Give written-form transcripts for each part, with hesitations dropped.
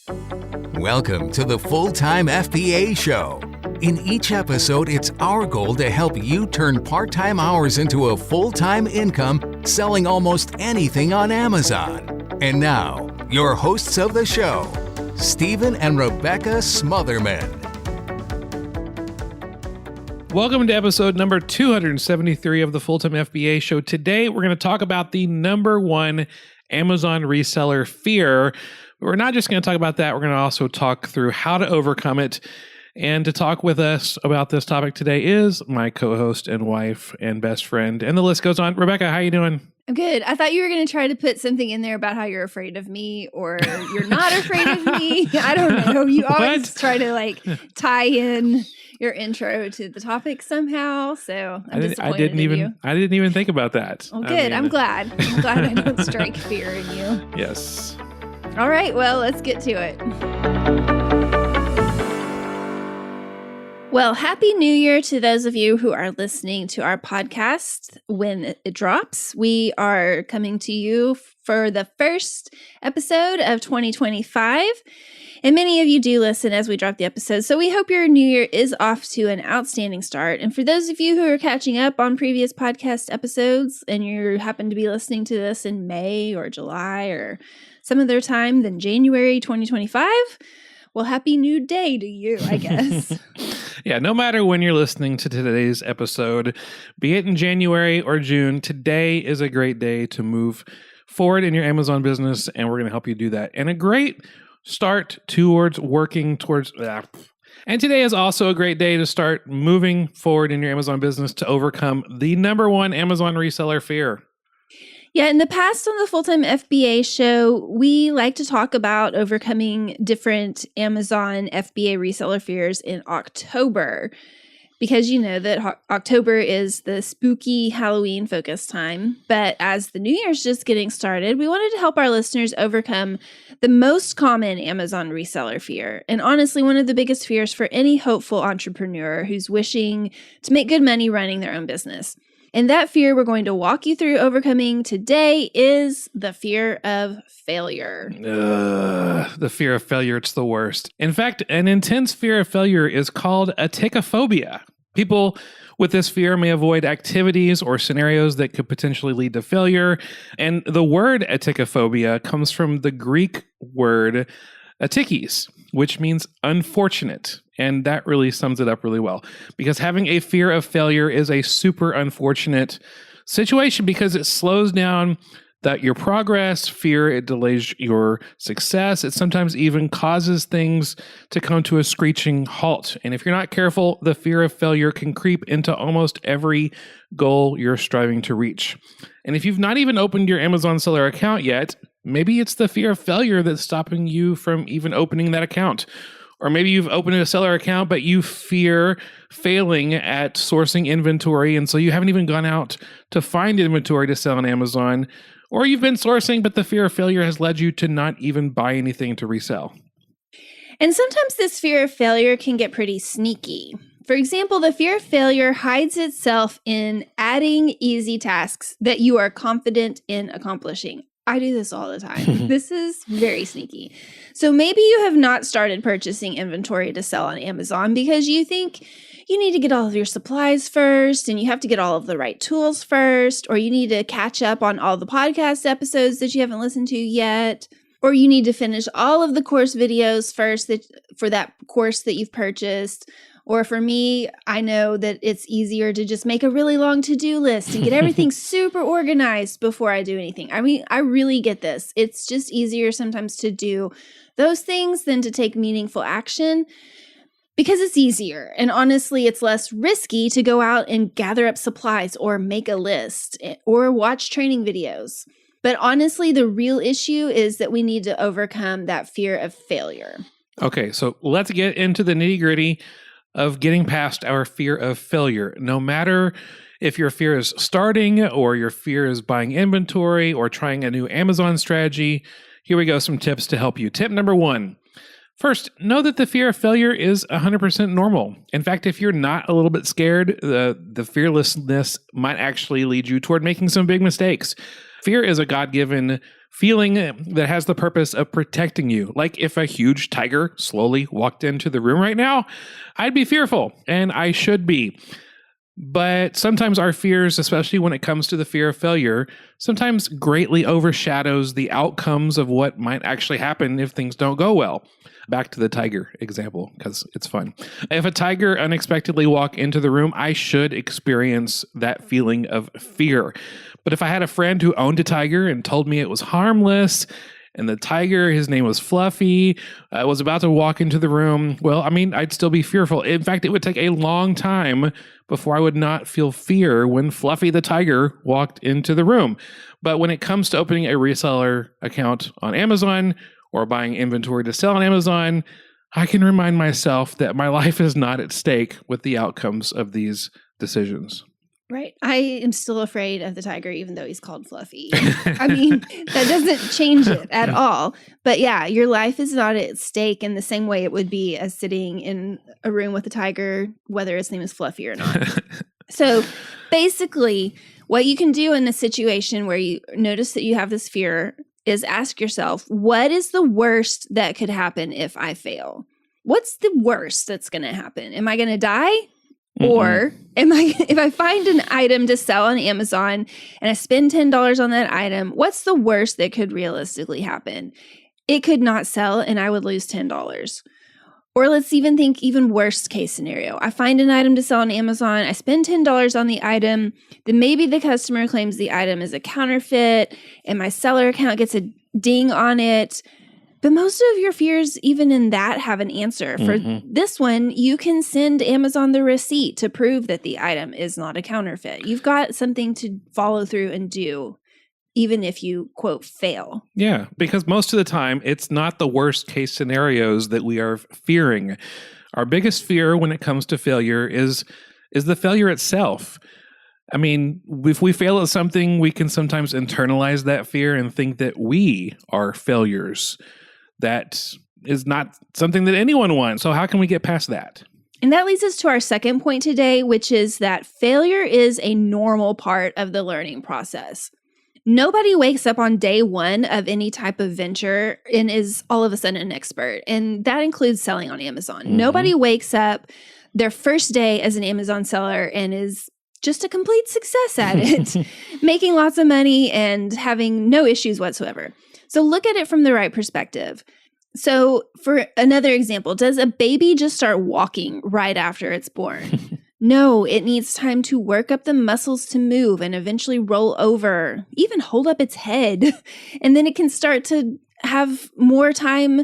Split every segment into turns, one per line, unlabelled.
Welcome to the Full-Time FBA Show. In each episode, it's our goal to help you turn part-time hours into a full-time income selling almost anything on Amazon. And now, your hosts of the show, Stephen and Rebecca Smotherman.
Welcome to episode number 273 of the Full-Time FBA Show. Today, we're going to talk about the number one Amazon reseller fear. We're not just going to talk about that. We're going to also talk through how to overcome it. And to talk with us about this topic today is my co-host and wife and best friend. And the list goes on. Rebecca, how you doing?
I'm good. I thought you were going to try to put something in there about how you're afraid of me or you're not afraid of me. I don't know. You always try to tie in your intro to the topic somehow. So I'm disappointed in you.
I didn't even think about that.
Well, good. I'm glad. I'm glad I don't strike fear in you.
Yes.
All right. Well, let's get to it. Well, Happy New Year to those of you who are listening to our podcast when it drops. We are coming to you for the first episode of 2025. And many of you do listen as we drop the episode. So we hope your new year is off to an outstanding start. And for those of you who are catching up on previous podcast episodes and you happen to be listening to this in May or July or some other time than January 2025, well, happy new day to you, I guess.
Yeah, no matter when you're listening to today's episode, be it in January or June, today is a great day to move forward in your Amazon business, and we're going to help you do that. And a great start towards working towards that. And today is also a great day to start moving forward in your Amazon business to overcome the number one Amazon reseller fear.
Yeah, in the past on the Full-Time FBA Show, we like to talk about overcoming different Amazon FBA reseller fears in October because you know that October is the spooky Halloween focus time. But as the new year's just getting started, we wanted to help our listeners overcome the most common Amazon reseller fear. And honestly, one of the biggest fears for any hopeful entrepreneur who's wishing to make good money running their own business. And that fear we're going to walk you through overcoming today is the fear of failure.
The fear of failure, it's the worst. In fact, an intense fear of failure is called atychiphobia. People with this fear may avoid activities or scenarios that could potentially lead to failure. And the word atychiphobia comes from the Greek word atychis, which means unfortunate. And that really sums it up really well. Because having a fear of failure is a super unfortunate situation because it slows down your progress. Fear, it delays your success. It sometimes even causes things to come to a screeching halt. And if you're not careful, the fear of failure can creep into almost every goal you're striving to reach. And if you've not even opened your Amazon seller account yet, maybe it's the fear of failure that's stopping you from even opening that account. Or maybe you've opened a seller account, but you fear failing at sourcing inventory, and so you haven't even gone out to find inventory to sell on Amazon. Or you've been sourcing, but the fear of failure has led you to not even buy anything to resell.
And sometimes this fear of failure can get pretty sneaky. For example, the fear of failure hides itself in adding easy tasks that you are confident in accomplishing. I do this all the time. This is very sneaky. So maybe you have not started purchasing inventory to sell on Amazon because you think you need to get all of your supplies first and you have to get all of the right tools first, or you need to catch up on all the podcast episodes that you haven't listened to yet, or you need to finish all of the course videos first for that course that you've purchased. Or for me, I know that it's easier to just make a really long to-do list and get everything super organized before I do anything. I mean, I really get this. It's just easier sometimes to do those things than to take meaningful action because it's easier. And honestly, it's less risky to go out and gather up supplies or make a list or watch training videos. But honestly, the real issue is that we need to overcome that fear of failure.
Okay, so let's get into the nitty-gritty of getting past our fear of failure. No matter if your fear is starting or your fear is buying inventory or trying a new Amazon strategy, here we go, some tips to help you. Tip number 1. First, know that the fear of failure is 100% normal. In fact, if you're not a little bit scared, the fearlessness might actually lead you toward making some big mistakes. Fear is a God-given feeling that has the purpose of protecting you. Like if a huge tiger slowly walked into the room right now, I'd be fearful, and I should be. But sometimes our fears, especially when it comes to the fear of failure, sometimes greatly overshadows the outcomes of what might actually happen if things don't go well. Back to the tiger example, because it's fun. If a tiger unexpectedly walked into the room, I should experience that feeling of fear. But if I had a friend who owned a tiger and told me it was harmless, and the tiger, his name was Fluffy, was about to walk into the room, well, I mean, I'd still be fearful. In fact, it would take a long time before I would not feel fear when Fluffy the tiger walked into the room. But when it comes to opening a reseller account on Amazon or buying inventory to sell on Amazon, I can remind myself that my life is not at stake with the outcomes of these decisions.
Right. I am still afraid of the tiger, even though he's called Fluffy. I mean, that doesn't change it at all. But yeah, your life is not at stake in the same way it would be as sitting in a room with a tiger, whether its name is Fluffy or not. So basically, what you can do in a situation where you notice that you have this fear is ask yourself, what is the worst that could happen if I fail? What's the worst that's going to happen? Am I going to die? Or if I find an item to sell on Amazon and I spend $10 on that item, what's the worst that could realistically happen? It could not sell and I would lose $10. Or let's even think even worst case scenario. I find an item to sell on Amazon, I spend $10 on the item, then maybe the customer claims the item is a counterfeit and my seller account gets a ding on it. But most of your fears, even in that, have an answer. For this one, you can send Amazon the receipt to prove that the item is not a counterfeit. You've got something to follow through and do, even if you, quote, fail.
Yeah, because most of the time, it's not the worst case scenarios that we are fearing. Our biggest fear when it comes to failure is the failure itself. I mean, if we fail at something, we can sometimes internalize that fear and think that we are failures. That is not something that anyone wants. So how can we get past that?
And that leads us to our second point today, which is that failure is a normal part of the learning process. Nobody wakes up on day one of any type of venture and is all of a sudden an expert. And that includes selling on Amazon. Nobody wakes up their first day as an Amazon seller and is just a complete success at it, making lots of money and having no issues whatsoever. So look at it from the right perspective. So for another example, does a baby just start walking right after it's born? No, it needs time to work up the muscles to move and eventually roll over, even hold up its head. And then it can start to have more time.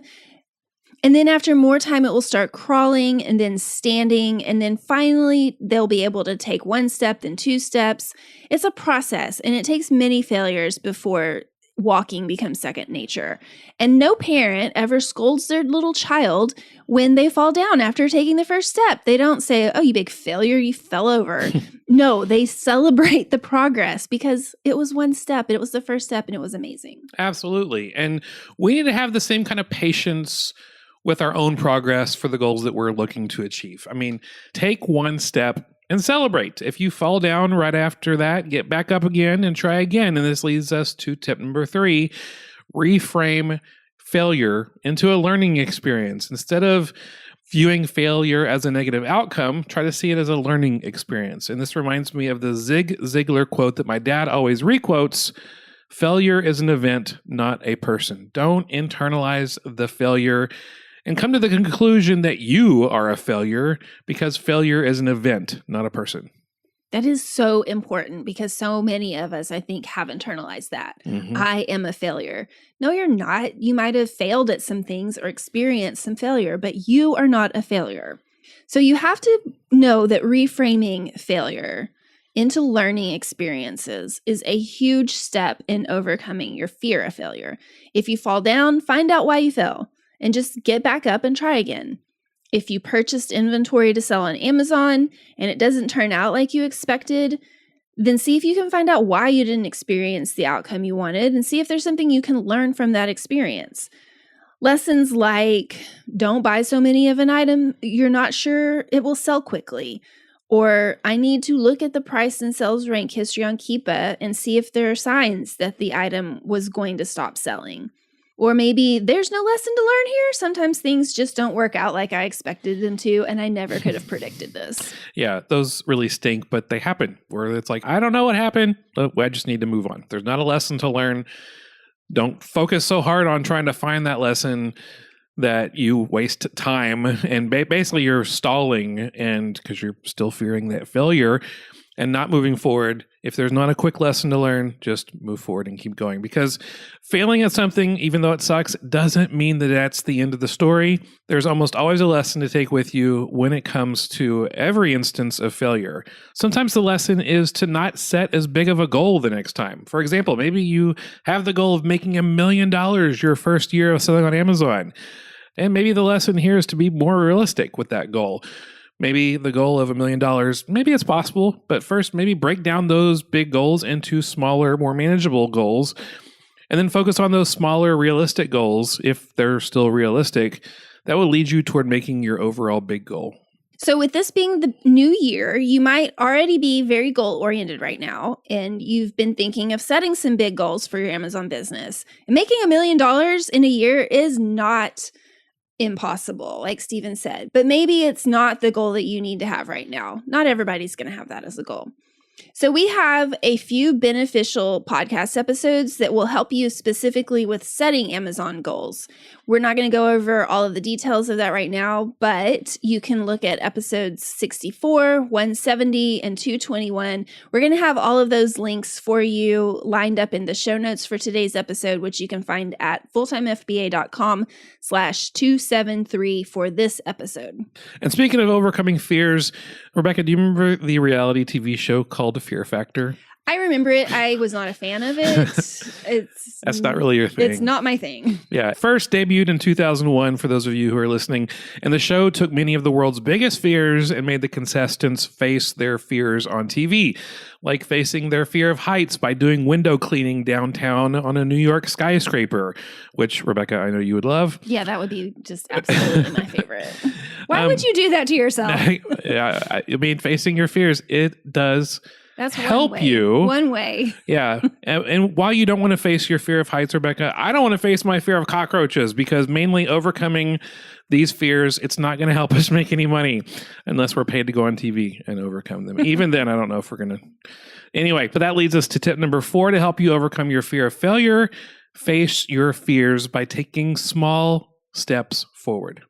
And then after more time, it will start crawling and then standing. And then finally, they'll be able to take one step, then two steps. It's a process, and it takes many failures before walking becomes second nature. And no parent ever scolds their little child when they fall down after taking the first step. They don't say, oh, you big failure, you fell over. No, they celebrate the progress because it was one step, and it was the first step, and it was amazing.
Absolutely. And we need to have the same kind of patience with our own progress for the goals that we're looking to achieve. I mean, take one step and celebrate. If you fall down right after that, get back up again and try again. And this leads us to tip number 3, reframe failure into a learning experience. Instead of viewing failure as a negative outcome, try to see it as a learning experience. And this reminds me of the Zig Ziglar quote that my dad always requotes: failure is an event, not a person. Don't internalize the failure and come to the conclusion that you are a failure, because failure is an event, not a person.
That is so important because so many of us, I think, have internalized that. I am a failure. No, you're not. You might have failed at some things or experienced some failure, but you are not a failure. So you have to know that reframing failure into learning experiences is a huge step in overcoming your fear of failure. If you fall down, find out why you fell and just get back up and try again. If you purchased inventory to sell on Amazon and it doesn't turn out like you expected, then see if you can find out why you didn't experience the outcome you wanted and see if there's something you can learn from that experience. Lessons like don't buy so many of an item you're not sure it will sell quickly, Or I need to look at the price and sales rank history on Keepa and see if there are signs that the item was going to stop selling. Or maybe there's no lesson to learn here. Sometimes things just don't work out like I expected them to, and I never could have predicted this.
Yeah, those really stink, but they happen. Where it's like, I don't know what happened, but I just need to move on. There's not a lesson to learn. Don't focus so hard on trying to find that lesson that you waste time and basically you're stalling, and because you're still fearing that failure and not moving forward. If there's not a quick lesson to learn, just move forward and keep going, because failing at something, even though it sucks, doesn't mean that that's the end of the story. There's almost always a lesson to take with you when it comes to every instance of failure. Sometimes the lesson is to not set as big of a goal the next time. For example, maybe you have the goal of making $1 million your first year of selling on Amazon. And maybe the lesson here is to be more realistic with that goal. Maybe the goal of $1 million, maybe it's possible, but first maybe break down those big goals into smaller, more manageable goals, and then focus on those smaller, realistic goals if they're still realistic. That will lead you toward making your overall big goal.
So with this being the new year, you might already be very goal-oriented right now, and you've been thinking of setting some big goals for your Amazon business. And making $1 million in a year is not impossible, like Steven said, but maybe it's not the goal that you need to have right now. Not everybody's going to have that as a goal. So we have a few beneficial podcast episodes that will help you specifically with setting Amazon goals. We're not going to go over all of the details of that right now, but you can look at episodes 64, 170, and 221. We're going to have all of those links for you lined up in the show notes for today's episode, which you can find at fulltimefba.com/273 for this episode.
And speaking of overcoming fears, Rebecca, do you remember the reality TV show called Fear Factor?
I remember it. I was not a fan of it.
That's not really your thing.
It's not my thing.
Yeah. First debuted in 2001, for those of you who are listening. And the show took many of the world's biggest fears and made the contestants face their fears on TV, like facing their fear of heights by doing window cleaning downtown on a New York skyscraper, which, Rebecca, I know you would love.
Yeah, that would be just absolutely my favorite. Why would you do that to yourself?
Yeah, I mean, facing your fears, it does
That's
help you.
One way.
Yeah. And while you don't want to face your fear of heights, Rebecca, I don't want to face my fear of cockroaches, because mainly overcoming these fears, it's not going to help us make any money unless we're paid to go on TV and overcome them. Even then, I don't know if we're going to. Anyway, but that leads us to tip number 4 to help you overcome your fear of failure. Face your fears by taking small steps forward.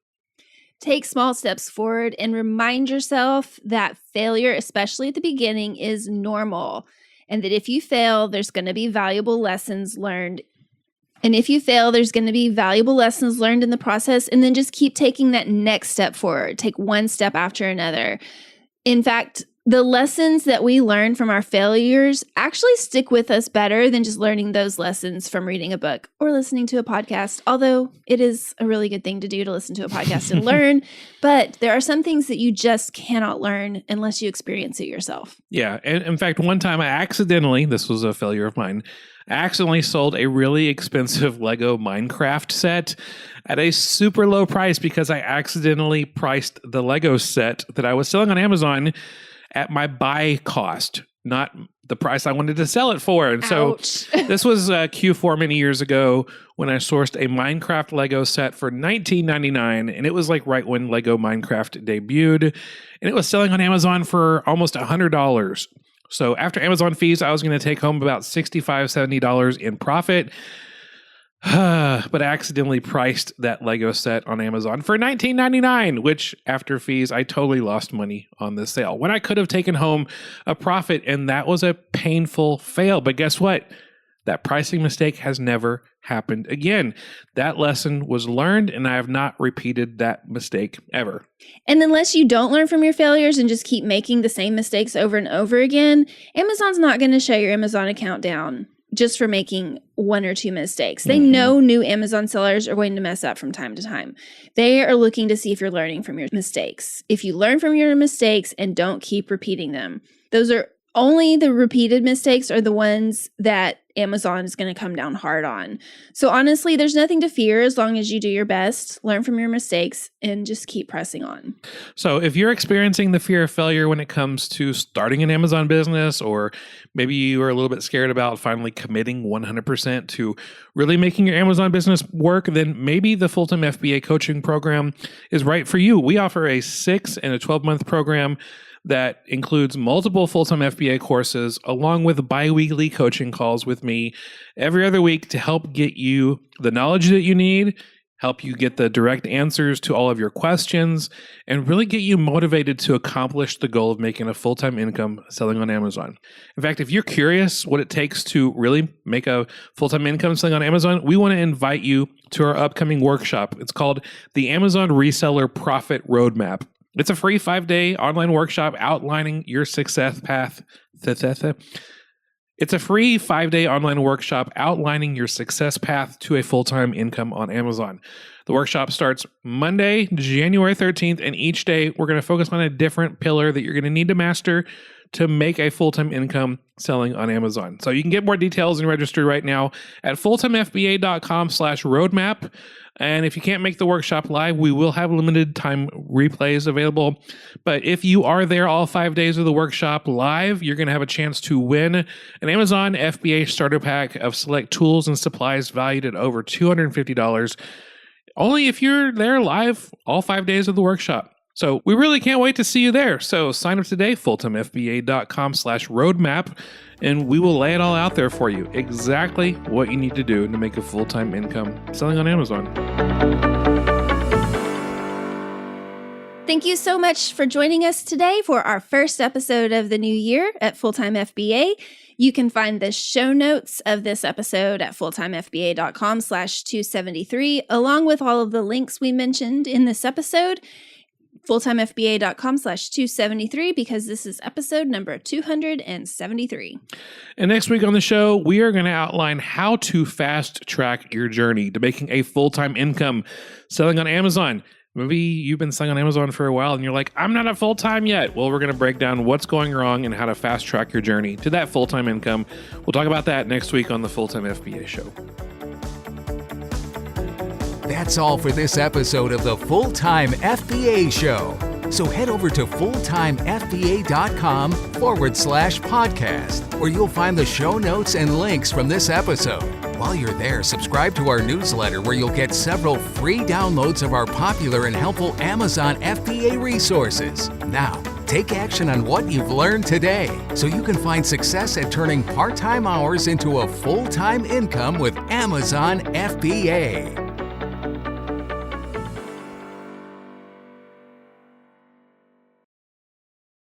Take small steps forward and remind yourself that failure, especially at the beginning, is normal. And that if you fail, there's going to be valuable lessons learned. And if you fail, there's going to be valuable lessons learned in the process. And then just keep taking that next step forward. Take one step after another. In fact, the lessons that we learn from our failures actually stick with us better than just learning those lessons from reading a book or listening to a podcast, although it is a really good thing to do to listen to a podcast and learn. But there are some things that you just cannot learn unless you experience it yourself.
Yeah. And in fact, one time this was a failure of mine, I accidentally sold a really expensive Lego Minecraft set at a super low price because I accidentally priced the Lego set that I was selling on Amazon at my buy cost, not the price I wanted to sell it for. And
Ouch.
So this was Q4 many years ago when I sourced a Minecraft Lego set for $19.99. And it was like right when Lego Minecraft debuted. And it was selling on Amazon for almost $100. So after Amazon fees, I was going to take home about $65, $70 in profit. But I accidentally priced that Lego set on Amazon for $19.99, which after fees, I totally lost money on this sale when I could have taken home a profit. And that was a painful fail. But guess what? That pricing mistake has never happened again. That lesson was learned, and I have not repeated that mistake ever.
And unless you don't learn from your failures and just keep making the same mistakes over and over again, Amazon's not going to shut your Amazon account down just for making one or two mistakes. They know new Amazon sellers are going to mess up from time to time. They are looking to see if you're learning from your mistakes. If you learn from your mistakes and don't keep repeating them, those are Only the repeated mistakes are the ones that Amazon is going to come down hard on. So honestly, there's nothing to fear as long as you do your best, learn from your mistakes, and just keep pressing on.
So if you're experiencing the fear of failure when it comes to starting an Amazon business, or maybe you are a little bit scared about finally committing 100% to really making your Amazon business work, then maybe the Full-Time FBA coaching program is right for you. We offer a 6 and a 12-month program that includes multiple full-time FBA courses along with bi-weekly coaching calls with me every other week to help get you the knowledge that you need, help you get the direct answers to all of your questions, and really get you motivated to accomplish the goal of making a full-time income selling on Amazon. In fact, if you're curious what it takes to really make a full-time income selling on Amazon, we want to invite you to our upcoming workshop. It's called the Amazon Reseller Profit Roadmap. It's a free 5-day online workshop outlining your success path. It's a free 5-day online workshop outlining your success path to a full-time income on Amazon. The workshop starts Monday, January 13th, and each day we're going to focus on a different pillar that you're going to need to master to make a full-time income selling on Amazon. So you can get more details and register right now at fulltimefba.com/roadmap. And if you can't make the workshop live, we will have limited time replays available. But if you are there all 5 days of the workshop live, you're going to have a chance to win an Amazon FBA starter pack of select tools and supplies valued at over $250. Only if you're there live all 5 days of the workshop. So we really can't wait to see you there. So sign up today, fulltimefba.com/roadmap, and we will lay it all out there for you. Exactly what you need to do to make a full-time income selling on Amazon.
Thank you so much for joining us today for our first episode of the new year at Full-Time FBA. You can find the show notes of this episode at fulltimefba.com/273, along with all of the links we mentioned in this episode. fulltimefba.com/273, because this is episode number 273.
And next week on the show, we are going to outline how to fast track your journey to making a full-time income selling on Amazon. Maybe you've been selling on Amazon for a while and you're like, I'm not at full-time yet. Well, we're going to break down what's going wrong and how to fast track your journey to that full-time income. We'll talk about that next week on the Full-Time FBA show.
That's all for this episode of the Full-Time FBA Show. So head over to fulltimefba.com/podcast, where you'll find the show notes and links from this episode. While you're there, subscribe to our newsletter, where you'll get several free downloads of our popular and helpful Amazon FBA resources. Now, take action on what you've learned today, so you can find success at turning part-time hours into a full-time income with Amazon FBA.